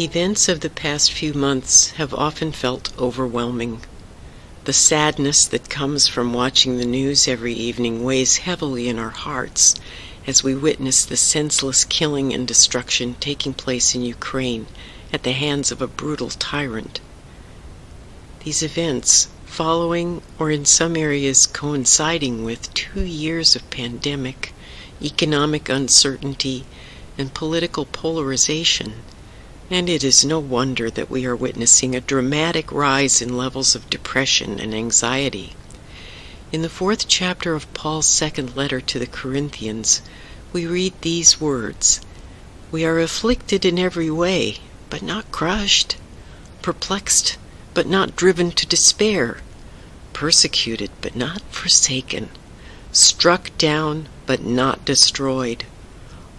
Events of the past few months have often felt overwhelming. The sadness that comes from watching the news every evening weighs heavily in our hearts as we witness the senseless killing and destruction taking place in Ukraine at the hands of a brutal tyrant. These events, following or in some areas coinciding with 2 years of pandemic, economic uncertainty, and political polarization, and it is no wonder that we are witnessing a dramatic rise in levels of depression and anxiety. In the 4th chapter of Paul's second letter to the Corinthians, we read these words: "We are afflicted in every way, but not crushed, perplexed, but not driven to despair, persecuted, but not forsaken, struck down, but not destroyed,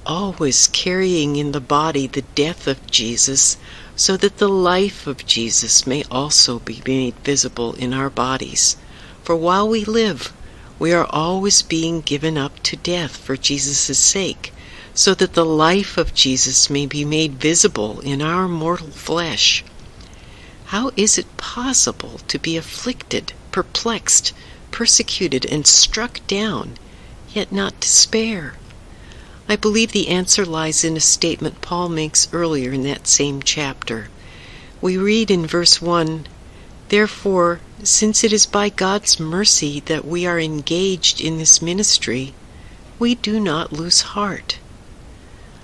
always carrying in the body the death of Jesus, so that the life of Jesus may also be made visible in our bodies. For while we live, we are always being given up to death for Jesus' sake, so that the life of Jesus may be made visible in our mortal flesh." How is it possible to be afflicted, perplexed, persecuted, and struck down, yet not despair? I believe the answer lies in a statement Paul makes earlier in that same chapter. We read in verse 1, "Therefore, since it is by God's mercy that we are engaged in this ministry, we do not lose heart."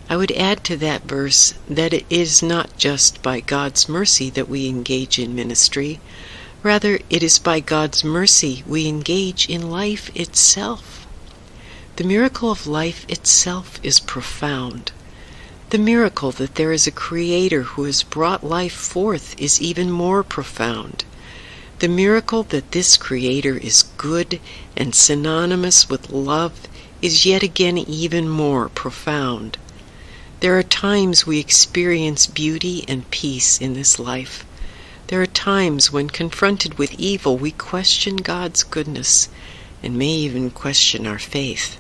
I would add to that verse that it is not just by God's mercy that we engage in ministry, rather it is by God's mercy we engage in life itself. The miracle of life itself is profound. The miracle that there is a Creator who has brought life forth is even more profound. The miracle that this Creator is good and synonymous with love is yet again even more profound. There are times we experience beauty and peace in this life. There are times when confronted with evil we question God's goodness and may even question our faith.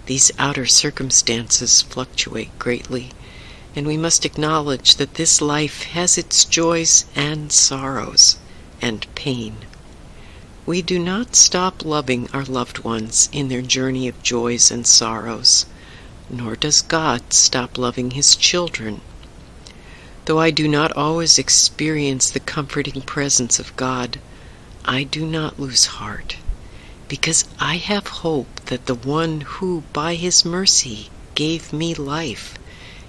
These outer circumstances fluctuate greatly, and we must acknowledge that this life has its joys and sorrows and pain. We do not stop loving our loved ones in their journey of joys and sorrows, nor does God stop loving His children. Though I do not always experience the comforting presence of God, I do not lose heart, because I have hope that the one who, by His mercy, gave me life,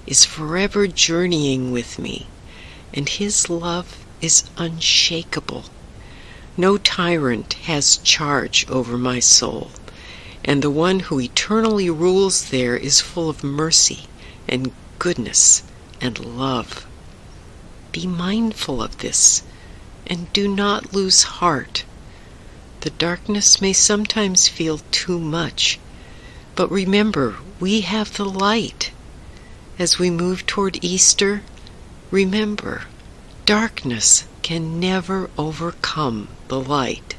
is forever journeying with me, and His love is unshakable. No tyrant has charge over my soul, and the one who eternally rules there is full of mercy and goodness and love. Be mindful of this, and do not lose heart. The darkness may sometimes feel too much, but remember, we have the light. As we move toward Easter, remember, darkness can never overcome the light.